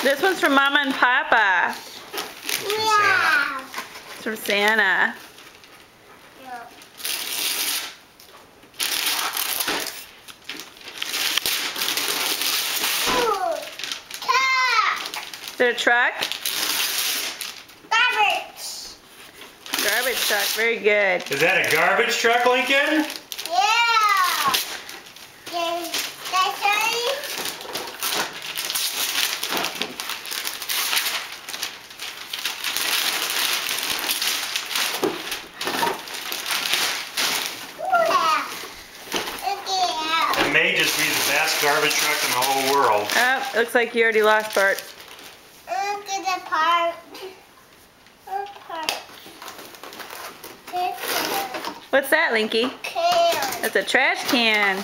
This one's from Mama and Papa. Yeah. It's from Santa. Yeah. Ooh, truck. Is it a truck? Garbage. Garbage truck. Very good. Is that a garbage truck, Lincoln? Yeah. Can I show you? It may just be the best garbage truck in the whole world. Oh, looks like you already lost Bart. Look at the part. What's that, Linky? Can. That's a trash can.